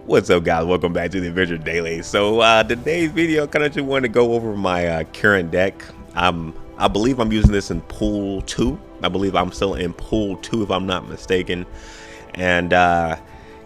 What's up, guys? Welcome back to the Avengers Daily. So today's video, kind of just wanted to go over my current deck. I believe I'm using this in pool 2. I believe I'm still in pool 2 if I'm not mistaken. And kind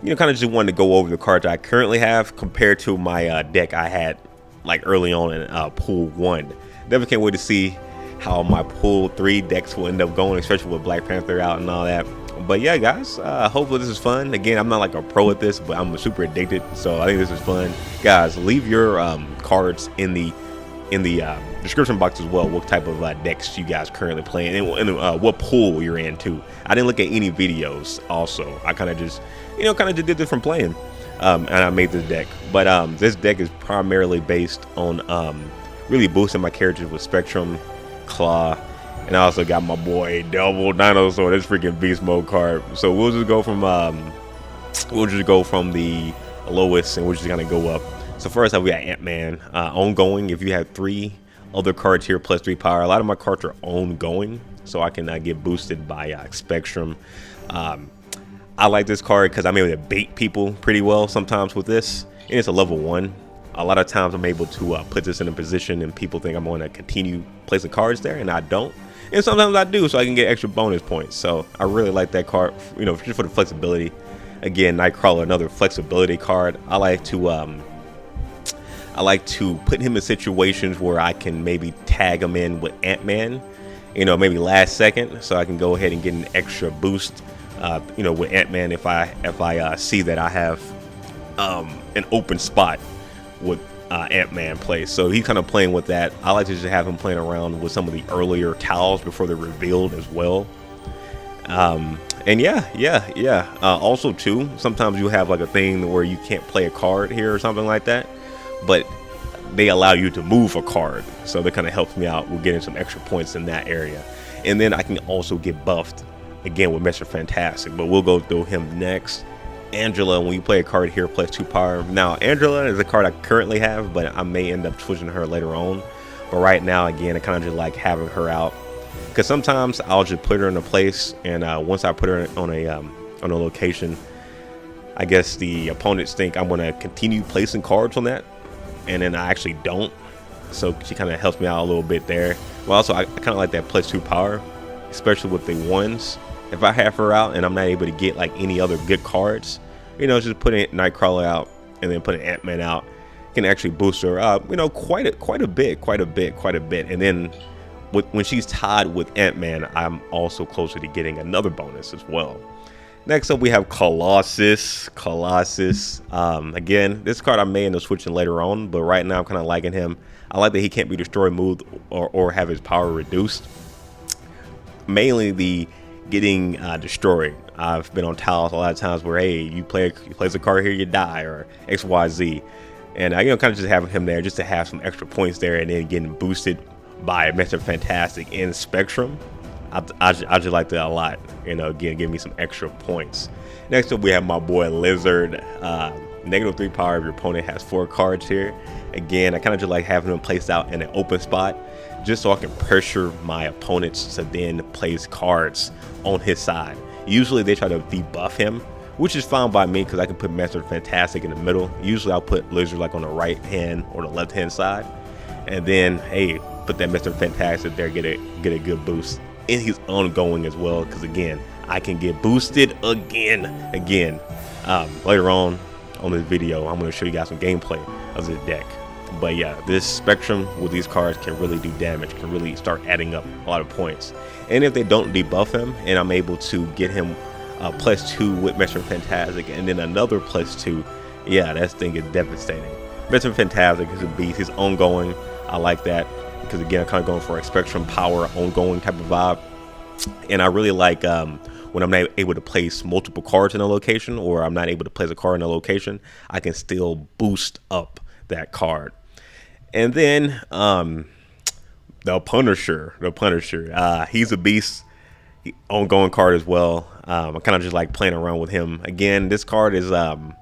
of just wanted to go over the cards I currently have compared to my deck I had like early on in pool 1. Definitely can't wait to see how my pool 3 decks will end up going, especially with Black Panther out and all that. But yeah, guys, hopefully this is fun. Again, I'm not like a pro at this, but I'm super addicted, so I think this is fun. Guys, leave your cards in the description box as well, what type of decks you guys currently playing, and what pool you're in too. I didn't look at any videos. Also, I kind of just did this from playing, and I made this deck. But this deck is primarily based on really boosting my characters with Spectrum, Klaw, and I also got my boy Double Dinosaur, this freaking beast mode card. So we'll just go from the lowest, and we're just gonna go up. So first we got Ant-Man, ongoing. If you have 3 other cards here plus 3 power, a lot of my cards are ongoing, so I can get boosted by Spectrum. I like this card because I'm able to bait people pretty well sometimes with this, and it's a level 1. A lot of times I'm able to put this in a position and people think I'm going to continue placing cards there, and I don't. And sometimes I do, so I can get extra bonus points. So I really like that card, just for the flexibility. Again, Nightcrawler, another flexibility card. I like to put him in situations where I can maybe tag him in with Ant-Man, maybe last second, so I can go ahead and get an extra boost, with Ant-Man if I see that I have an open spot with Ant-Man plays. So he's kind of playing with that. I like to just have him playing around with some of the earlier towels before they're revealed as well. And yeah. Also too, sometimes you have like a thing where you can't play a card here or something like that, but they allow you to move a card, so that kind of helps me out with getting some extra points in that area. And then I can also get buffed again with Mr. Fantastic, but we'll go through him next. Angela, when you play a card here, plus 2 power. Now Angela is a card I currently have, but I may end up switching her later on. But right now, again, I kind of just like having her out, because sometimes I'll just put her in a place, and once I put her on a location, I guess the opponents think I'm going to continue placing cards on that, and then I actually don't. So she kind of helps me out a little bit there. But also, I kind of like that plus 2 power, especially with the ones. If I have her out and I'm not able to get like any other good cards, just putting Nightcrawler out and then putting Ant-Man out can actually boost her up, quite a bit. And then when she's tied with Ant-Man, I'm also closer to getting another bonus as well. Next up, we have Colossus. Again, this card I may end up switching later on, but right now I'm kind of liking him. I like that he can't be destroyed, moved, or have his power reduced. Mainly the getting destroyed. I've been on tiles a lot of times where, hey, you place a card here, you die, or XYZ, and kind of just having him there just to have some extra points there, and then getting boosted by Mr. Fantastic and Spectrum. I just like that a lot. Again, give me some extra points. Next up, we have my boy Lizard. -3 power if your opponent has 4 cards here. Again, I kind of just like having him placed out in an open spot, just so I can pressure my opponents to then place cards on his side. Usually they try to debuff him, which is fine by me because I can put Mr. Fantastic in the middle. Usually I'll put Lizard like on the right hand or the left hand side, and then hey, put that Mr. Fantastic there, get a good boost. And he's ongoing as well, because again, I can get boosted again. Later on this video, I'm going to show you guys some gameplay of this deck. But yeah, this Spectrum with these cards can really do damage, can really start adding up a lot of points. And if they don't debuff him, and I'm able to get him plus 2 with Mr. Fantastic, and then another plus 2, yeah, that thing is devastating. Mr. Fantastic is a beast. He's ongoing. I like that, because again, I'm kind of going for a Spectrum power ongoing type of vibe. And I really like when I'm not able to place multiple cards in a location, or I'm not able to place a card in a location, I can still boost up that card. And then the Punisher, he's a beast, ongoing card as well. I kind of just like playing around with him. Again, this card is I'm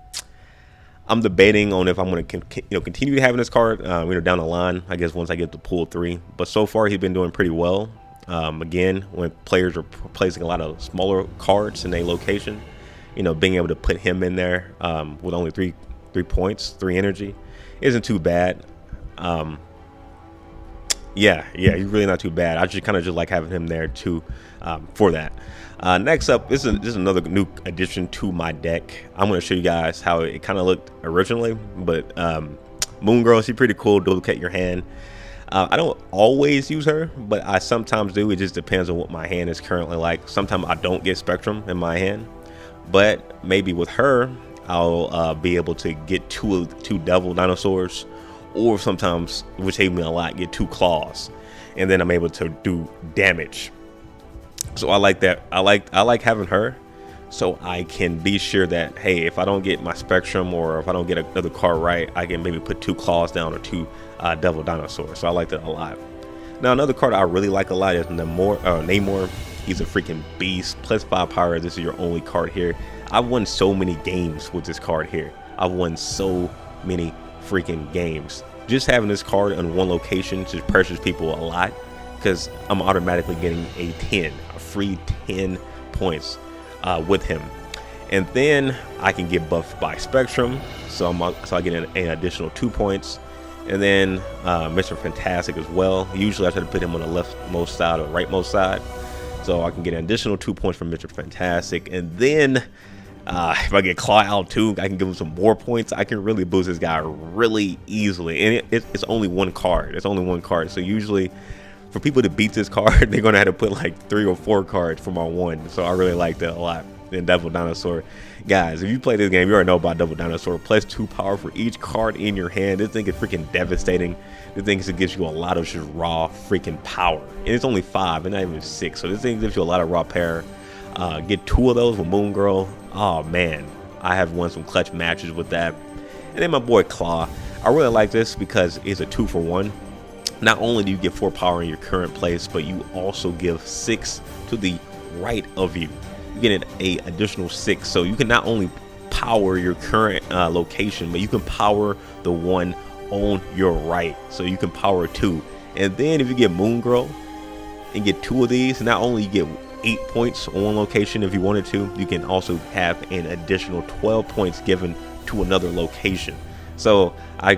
debating on if I'm going to continue having this card down the line, I guess, once I get to pool 3. But so far he's been doing pretty well. Again, when players are placing a lot of smaller cards in a location, being able to put him in there with only three points, 3 energy, isn't too bad. Yeah, he's really not too bad. I just kind of just like having him there too for that. Next up, this is another new addition to my deck. I'm going to show you guys how it kind of looked originally, but Moon Girl, she's pretty cool. Duplicate your hand. I don't always use her, but I sometimes do. It just depends on what my hand is currently like. Sometimes I don't get Spectrum in my hand, but maybe with her, I'll be able to get two Devil Dinosaurs, or sometimes, which helps me a lot, get 2 Claws, and then I'm able to do damage. So I like that. I like having her, so I can be sure that, hey, if I don't get my Spectrum or if I don't get another card right, I can maybe put 2 Claws down or 2 Devil Dinosaurs. So I like that a lot. Now another card I really like a lot is Namor. He's a freaking beast. +5 power. This is your only card here. I've won so many games with this card here. I've won so many freaking games. Just having this card on one location just pressures people a lot, because I'm automatically getting a free 10 points with him, and then I can get buffed by Spectrum, so I get an additional 2 points, and then Mr. Fantastic as well. Usually I try to put him on the leftmost side or rightmost side, so I can get an additional 2 points from Mr. Fantastic, and then if I get Klaw out too, I can give him some more points. I can really boost this guy really easily, and it's only one card. It's only one card, so usually for people to beat this card, they're gonna have to put like 3 or 4 cards for my one. So I really like that a lot. And Devil Dinosaur, guys, if you play this game, you already know about Devil Dinosaur. +2 power for each card in your hand. This thing is freaking devastating. This thing gives you a lot of just raw freaking power, and it's only 5 and not even 6. So this thing gives you a lot of raw power. Get 2 of those with Moon Girl. Oh man, I have won some clutch matches with that. And then my boy Klaw, I really like this because it's a 2-for-1. Not only do you get 4 power in your current place, but you also give 6 to the right of you. You get an additional 6, so you can not only power your current location, but you can power the one on your right. So you can power 2, and then if you get Moon Girl and get 2 of these, not only you get 8 points on one location if you wanted to, you can also have an additional 12 points given to another location. So I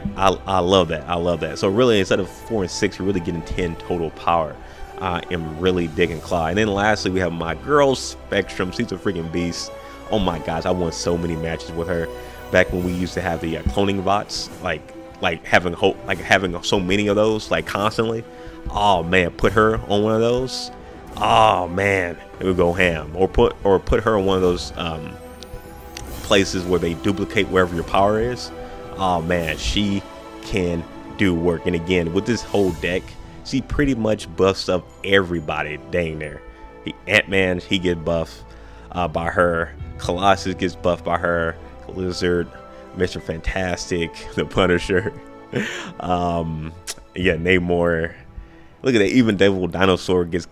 love that. I love that. So really, instead of 4 and 6, you're really getting 10 total power. I am really digging Klaw. And then lastly, we have my girl Spectrum. She's a freaking beast. Oh my gosh, I won so many matches with her back when we used to have the cloning bots, like having so many of those like constantly. Oh man, put her on one of those. Oh man, it would go ham. Or put her on one of those places where they duplicate wherever your power is. Oh man, she can do work. And again, with this whole deck, she pretty much buffs up everybody dang there. Ant-Man, he gets buffed by her. Colossus gets buffed by her. Lizard, Mr. Fantastic, the Punisher. Yeah, Namor. Look at that, even Devil Dinosaur gets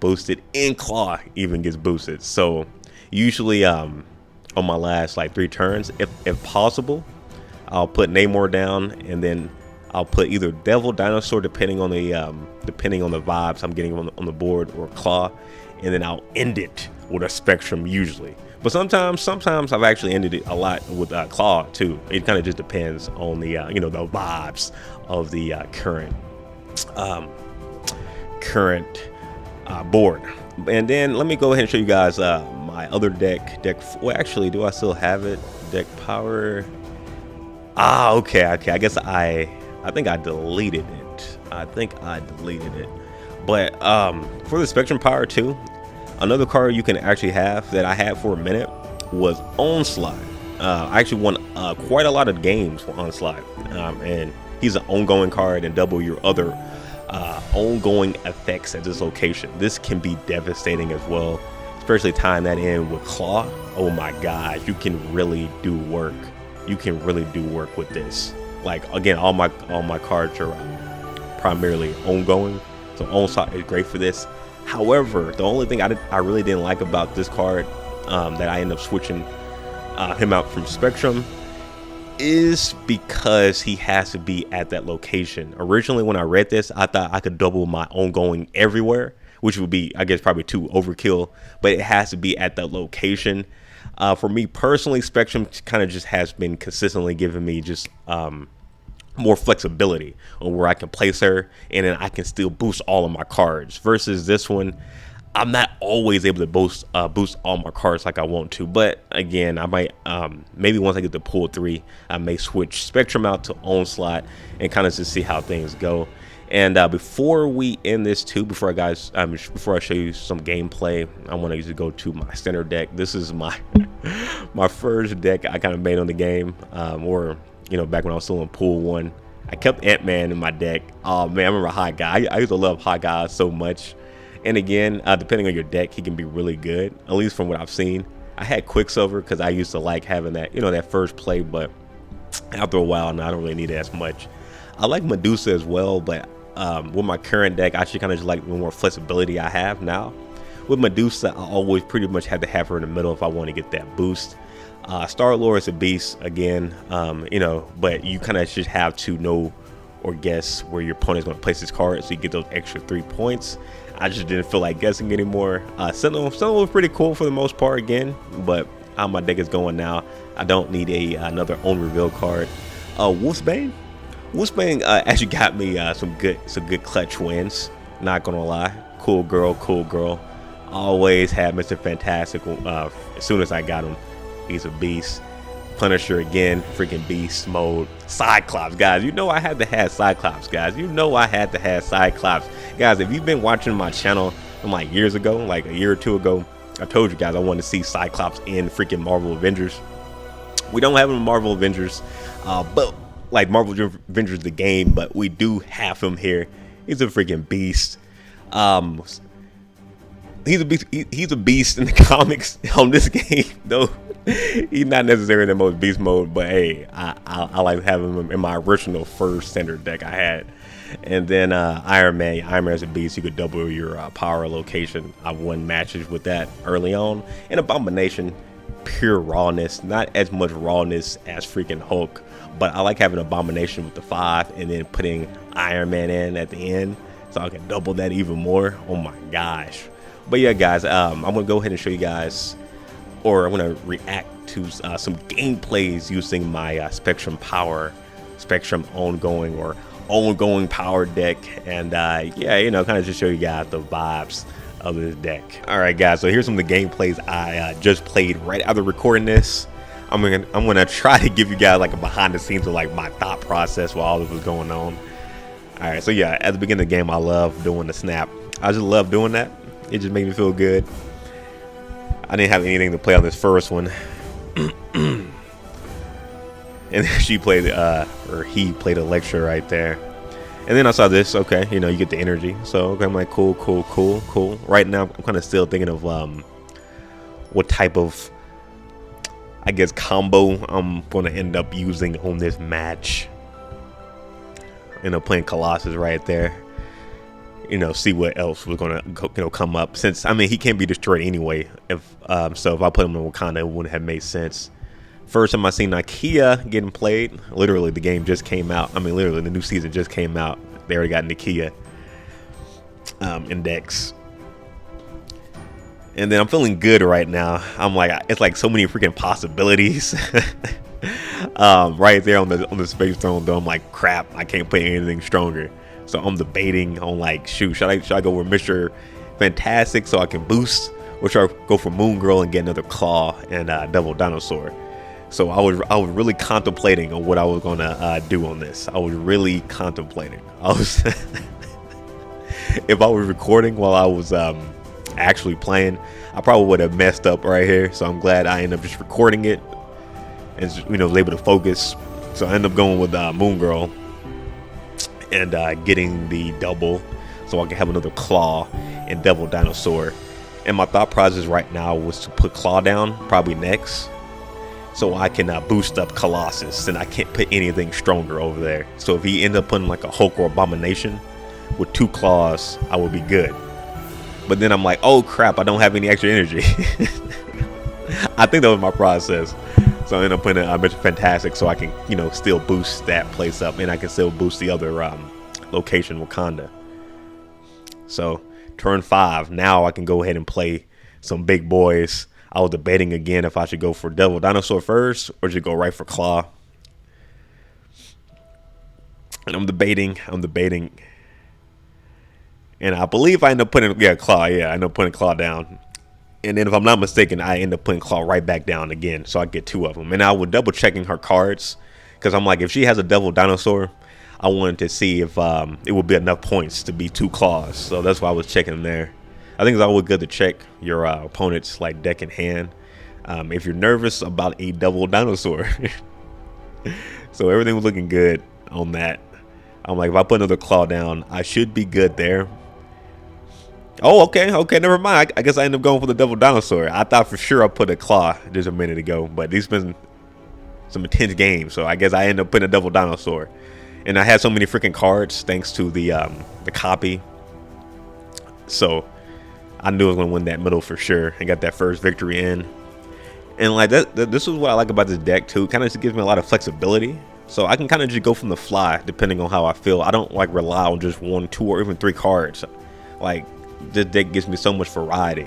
boosted, and Klaw even gets boosted. So usually on my last like 3 turns, if possible, I'll put Namor down, and then I'll put either Devil Dinosaur depending on the vibes I'm getting on the board, or Klaw, and then I'll end it with a Spectrum usually. But sometimes I've actually ended it a lot with Klaw too. It kind of just depends on the the vibes of the current board. And then let me go ahead and show you guys my other deck. Well, actually, do I still have it? Deck power. Okay. I guess I think I deleted it. But for the Spectrum power too, another card you can actually have that I had for a minute was Onslaught. I actually won quite a lot of games for Onslaught, and he's an ongoing card and double your other ongoing effects at this location. This can be devastating as well, especially tying that in with Klaw. Oh my gosh, you can really do work. You can really do work with this. Like again, all my cards are primarily ongoing, so Onslaught is great for this. However, the only thing I really didn't like about this card that I ended up switching him out from Spectrum is because he has to be at that location. Originally, when I read this, I thought I could double my ongoing everywhere, which would be, I guess, probably too overkill, but it has to be at that location. For me personally, Spectrum kind of just has been consistently giving me just more flexibility on where I can place her, and then I can still boost all of my cards. Versus this one, I'm not always able to boost all my cards like I want to. But again, I might maybe once I get to pool 3, I may switch Spectrum out to Onslaught and kind of just see how things go. And before we end this too, before I show you some gameplay, I want to just go to my center deck. This is my my first deck I kind of made on the game, or back when I was still in pool 1. I kept Ant-Man in my deck. Oh man, I remember Hot Guy. I used to love Hot Guy so much. And again, depending on your deck, he can be really good, at least from what I've seen. I had Quicksilver because I used to like having that, that first play, but after a while, now I don't really need it as much. I like Medusa as well, but with my current deck, I actually kind of just like the more flexibility I have now. With Medusa, I always pretty much had to have her in the middle if I want to get that boost. Star-Lord is a beast again, but you kind of just have to know or guess where your opponent's going to place his card so you get those extra 3 points. I just didn't feel like guessing anymore. Sentinel was pretty cool for the most part again, but how my deck is going now, I don't need another own reveal card. Wolfsbane actually got me some good clutch wins. Not gonna lie, cool girl. Always had Mr. Fantastic as soon as I got him. He's a beast. Punisher again, freaking beast mode. Cyclops, guys, I had to have Cyclops, guys. I had to have Cyclops, guys. If you've been watching my channel from like years ago, like a year or two ago, I told you guys I wanted to see Cyclops in freaking Marvel Avengers. We don't have him in Marvel Avengers, but like Marvel Avengers the game, but we do have him here. He's a freaking beast. He's a beast. He's a beast in the comics. On this game, though, he's not necessarily in the most beast mode. But hey, I like having him in my original first standard deck I had. And then Iron Man. Iron Man is a beast. You could double your power location. I've won matches with that early on. And Abomination, pure rawness. Not as much rawness as freaking Hulk, but I like having Abomination with the 5 and then putting Iron Man in at the end, so I can double that even more. Oh my gosh. But yeah, guys, I'm gonna go ahead and show you guys, or I'm gonna react to some gameplays using my Spectrum ongoing power deck, and yeah, kind of just show you guys the vibes of this deck. All right, guys, so here's some of the gameplays I just played right after recording this. I'm gonna try to give you guys like a behind the scenes of like my thought process while all this was going on. All right, so yeah, at the beginning of the game, I love doing the snap. I just love doing that. It just made me feel good. I didn't have anything to play on this first one. And she played, or he played a lecture right there. And then I saw this, okay, you get the energy. So okay, I'm like, cool. Right now, I'm kind of still thinking of what type of, I guess, combo I'm going to end up using on this match. End up playing Colossus right there. See what else was gonna come up, since he can't be destroyed anyway. So if I put him in Wakanda, it wouldn't have made sense. First time I seen Nakia getting played, literally the game just came out. Literally the new season just came out. They already got Nakia index. And then I'm feeling good right now. I'm like, it's like so many freaking possibilities. Right there on the space throne, though, I'm like, crap, I can't play anything stronger. So I'm debating on like, shoot, should I go with Mr. Fantastic so I can boost, or should I go for Moon Girl and get another Klaw and double Dinosaur? So I was really contemplating on what I was gonna do on this. I was really contemplating. If I was recording while I was actually playing, I probably would have messed up right here. So I'm glad I ended up just recording it and was able to focus. So I ended up going with Moon Girl and getting the double, so I can have another Klaw and double Dinosaur. And my thought process right now was to put Klaw down probably next, so I can boost up Colossus, and I can't put anything stronger over there. So if he ended up putting like a Hulk or Abomination with 2 claws, I would be good. But then I'm like, oh crap, I don't have any extra energy. I think that was my process. So I ended up putting Mr. Fantastic so I can, still boost that place up, and I can still boost the other location, Wakanda. So turn 5, now I can go ahead and play some big boys. I was debating again if I should go for Devil Dinosaur first or should go right for Claw. And I'm debating. And I believe I end up putting, Claw. Yeah, I end up putting Claw down. And then if I'm not mistaken, I end up putting Claw right back down again. So I get 2 of them. And I was double checking her cards. Because I'm like, if she has a Devil Dinosaur, I wanted to see if it would be enough points to be 2 Claws. So that's why I was checking there. I think it's always good to check your opponent's like deck in hand if you're nervous about a Devil Dinosaur. So everything was looking good on that. I'm like, if I put another Claw down, I should be good there. Oh, okay, never mind. I guess I ended up going for the Devil Dinosaur. I thought for sure I put a Claw just a minute ago, but these been some intense games, so I guess I ended up putting a Devil Dinosaur. And I had so many freaking cards thanks to the copy. So I knew I was gonna win that middle for sure and got that first victory in. And like this is what I like about this deck too. Kind of just gives me a lot of flexibility, so I can kind of just go from the fly depending on how I feel. I don't like rely on just 1, 2, or even 3 cards. Like this deck gives me so much variety.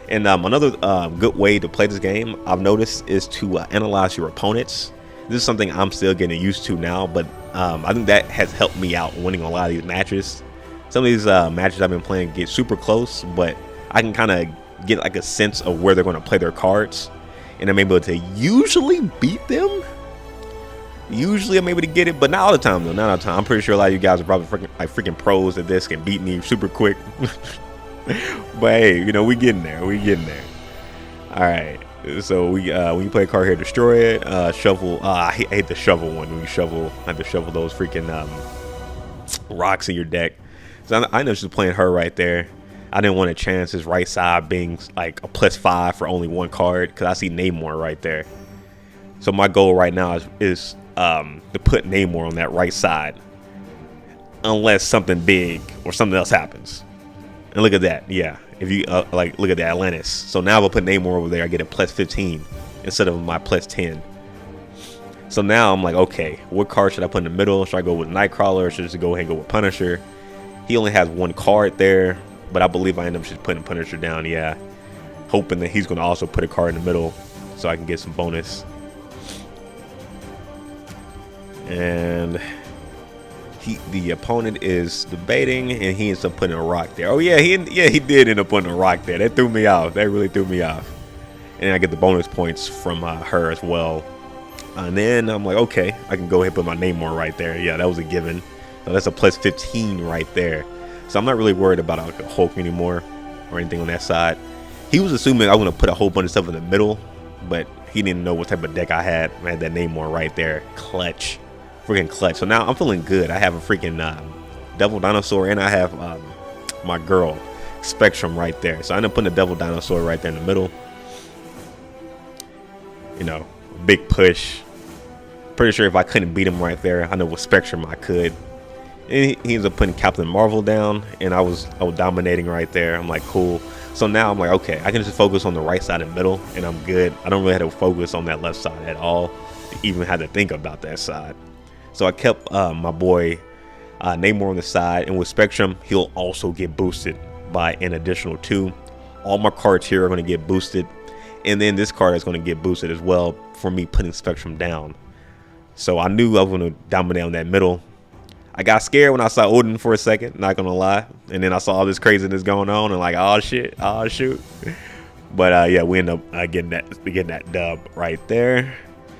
And another good way to play this game I've noticed is to analyze your opponents. This is something I'm still getting used to now, but I think that has helped me out winning a lot of these matches. Some of these matches I've been playing get super close, but I can kind of get like a sense of where they're going to play their cards, and I'm able to usually beat them. Usually I'm able to get it, but not all the time though. Not all the time. I'm pretty sure a lot of you guys are probably freaking pros at this, can beat me super quick. But hey, you know, we getting there. All right. So we when you play a card here, destroy it. Shovel. I hate the shovel one. When you shovel, I have to shovel those freaking rocks in your deck. So I know she's playing her right there. I didn't want to chance his right side being like a +5 for only 1 card because I see Namor right there. So my goal right now is to put Namor on that right side, unless something big or something else happens. And look at that, yeah. If you like, look at the Atlantis. So now if I put Namor over there, I get a +15 instead of my +10. So now I'm like, okay, what card should I put in the middle? Should I go with Nightcrawler or should I just go ahead and go with Punisher? He only has 1 card there, but I believe I end up just putting Punisher down, yeah. Hoping that he's going to also put a card in the middle so I can get some bonus. And the opponent is debating, and he ends up putting a rock there. Oh yeah, he did end up putting a rock there. That threw me off. That really threw me off. And I get the bonus points from her as well. And then I'm like, okay, I can go ahead and put my Namor right there. Yeah, that was a given. So that's a +15 right there. So I'm not really worried about like a Hulk anymore or anything on that side. He was assuming I was gonna put a whole bunch of stuff in the middle, but he didn't know what type of deck I had. I had that Namor right there, clutch. Freaking clutch. So now I'm feeling good. I have a freaking Devil Dinosaur, and I have my girl Spectrum right there. So I end up putting the Devil Dinosaur right there in the middle. You know, big push. Pretty sure if I couldn't beat him right there, I know with Spectrum I could. And he ends up putting Captain Marvel down, and I was dominating right there. I'm like, cool. So now I'm like, okay, I can just focus on the right side and middle, and I'm good. I don't really have to focus on that left side at all. Even had to think about that side. So I kept my boy Namor on the side, and with Spectrum, he'll also get boosted by an additional 2. All my cards here are going to get boosted, and then this card is going to get boosted as well for me putting Spectrum down. So I knew I was going to dominate on that middle. I got scared when I saw Odin for a second, not going to lie, and then I saw all this craziness going on, and like, oh shit, oh shoot. But yeah, we end up getting that dub right there.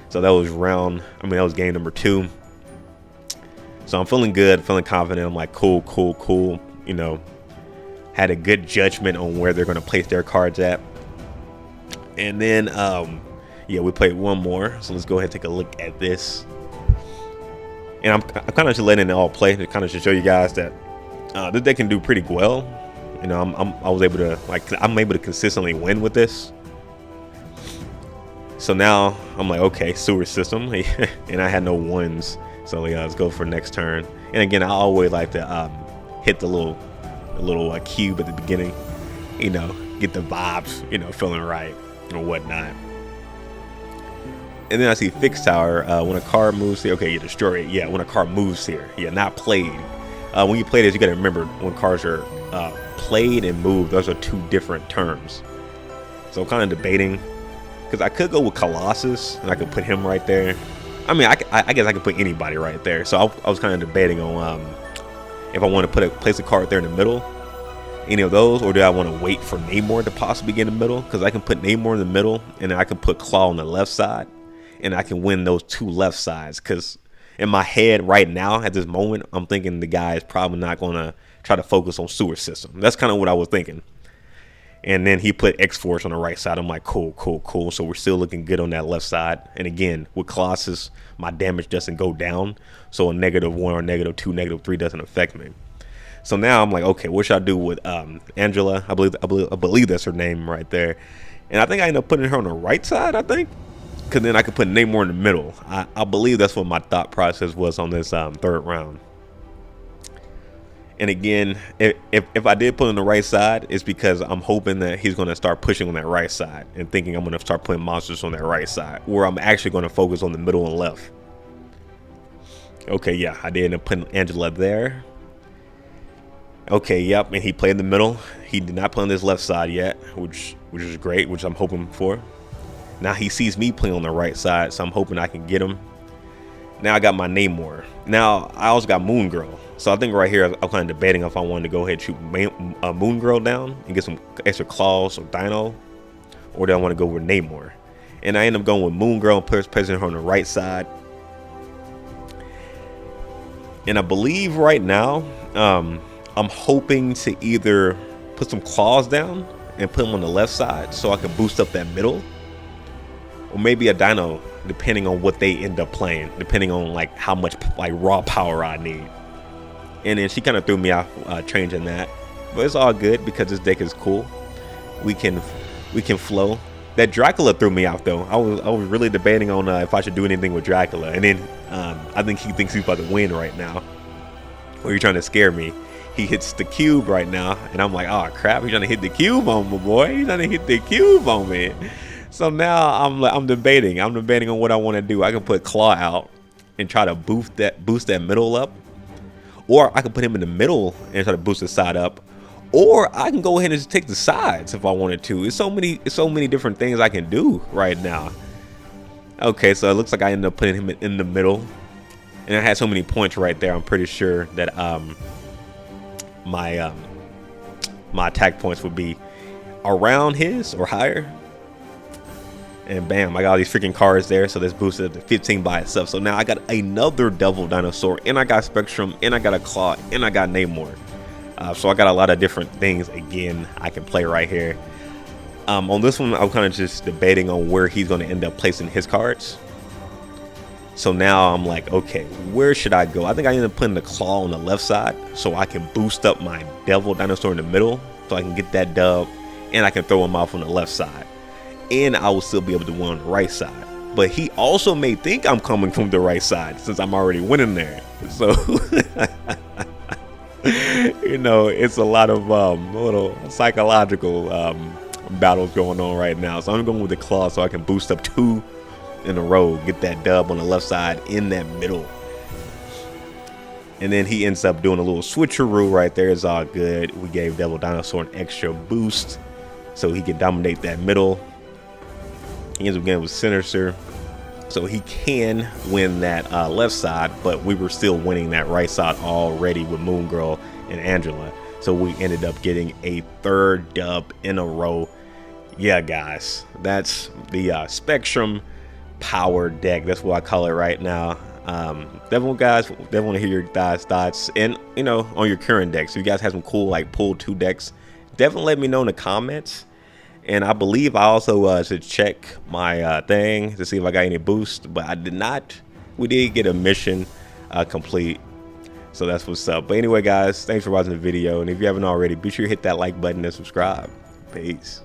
So that was that was game number 2. So I'm feeling good, feeling confident. I'm like, cool. You know, had a good judgment on where they're going to place their cards at. And then, yeah, we played one more. So let's go ahead and take a look at this. And I'm kind of just letting it all play to kind of just show you guys that this deck can do pretty well. You know, I'm able to consistently win with this. So now I'm like, okay, sewer system, and I had no 1s. So yeah, let's go for next turn. And again, I always like to hit the little cube at the beginning, you know, get the vibes, you know, feeling right or whatnot. And then I see Fixed Tower. When a card moves here, okay, you destroy it. Yeah, when a card moves here, yeah, not played. When you play this, you got to remember when cards are played and moved, those are 2 different terms. So kind of debating, because I could go with Colossus and I could put him right there. I mean, I guess I could put anybody right there. So I was kind of debating on if I want to place a card there in the middle, any of those, or do I want to wait for Namor to possibly get in the middle? Because I can put Namor in the middle, and then I can put Klaw on the left side, and I can win those two left sides. Because in my head right now, at this moment, I'm thinking the guy is probably not going to try to focus on sewer system. That's kind of what I was thinking. And then he put X-Force on the right side. I'm like, cool. So we're still looking good on that left side. And again, with Colossus, my damage doesn't go down. So a -1 or -2, -3 doesn't affect me. So now I'm like, okay, what should I do with Angela? I believe that's her name right there. And I think I ended up putting her on the right side, I think. Because then I could put Namor in the middle. I believe that's what my thought process was on this third round. And again, if I did put on the right side, it's because I'm hoping that he's going to start pushing on that right side and thinking I'm going to start putting monsters on that right side, where I'm actually going to focus on the middle and left. Okay, yeah, I did end up putting Angela there. Okay, yep, and he played in the middle. He did not play on this left side yet, which is great, which I'm hoping for. Now he sees me playing on the right side, so I'm hoping I can get him. Now I got my Namor. Now I also got Moon Girl. So I think right here I'm kind of debating if I wanted to go ahead and shoot Moon Girl down and get some extra claws or Dino, or do I want to go with Namor? And I end up going with Moon Girl and placing her on the right side. And I believe right now I'm hoping to either put some claws down and put them on the left side so I can boost up that middle, or maybe a Dino, depending on what they end up playing, depending on like how much like raw power I need. And then she kind of threw me off changing that, but it's all good because this deck is cool. We can flow. That Dracula threw me out though. I was really debating on if I should do anything with Dracula, and then I think he thinks he's about to win right now. Or you're trying to scare me. He hits the cube right now, and I'm like, oh crap, he's trying to hit the cube on me, boy. He's trying to hit the cube on me. So now I'm debating. I'm debating on what I want to do. I can put Klaw out and try to boost that middle up, or I can put him in the middle and try to boost the side up, or I can go ahead and just take the sides if I wanted to. It's so many different things I can do right now. Okay, so it looks like I ended up putting him in the middle, and I had so many points right there. I'm pretty sure that my attack points would be around his or higher. And bam, I got all these freaking cards there, so this boosted up to 15 by itself. So now I got another double Dinosaur, and I got Spectrum, and I got a Claw, and I got Namor. So I got a lot of different things again I can play right here. On this one, I'm kind of just debating on where he's going to end up placing his cards. So now I'm like, okay, where should I go? I think I end up putting the Claw on the left side so I can boost up my Devil Dinosaur in the middle, so I can get that dub, and I can throw him off on the left side. And I will still be able to win on the right side. But he also may think I'm coming from the right side since I'm already winning there. So, you know, it's a lot of little psychological battles going on right now. So I'm going with the Claw so I can boost up 2 in a row, get that dub on the left side in that middle. And then he ends up doing a little switcheroo right there. It's all good. We gave Devil Dinosaur an extra boost so he can dominate that middle. He ends up getting with Sinister, so he can win that left side, but we were still winning that right side already with Moon Girl and Angela. So we ended up getting a 3rd dub in a row. Yeah, guys, that's the Spectrum Power deck. That's what I call it right now. Definitely, guys, definitely want to hear your guys' thoughts, and you know, on your current decks. If you guys have some cool like pull 2 decks, definitely let me know in the comments. And I believe I also should check my thing to see if I got any boost, but I did not. We did get a mission complete, so that's what's up. But anyway, guys, thanks for watching the video, and if you haven't already, be sure to hit that like button and subscribe. Peace.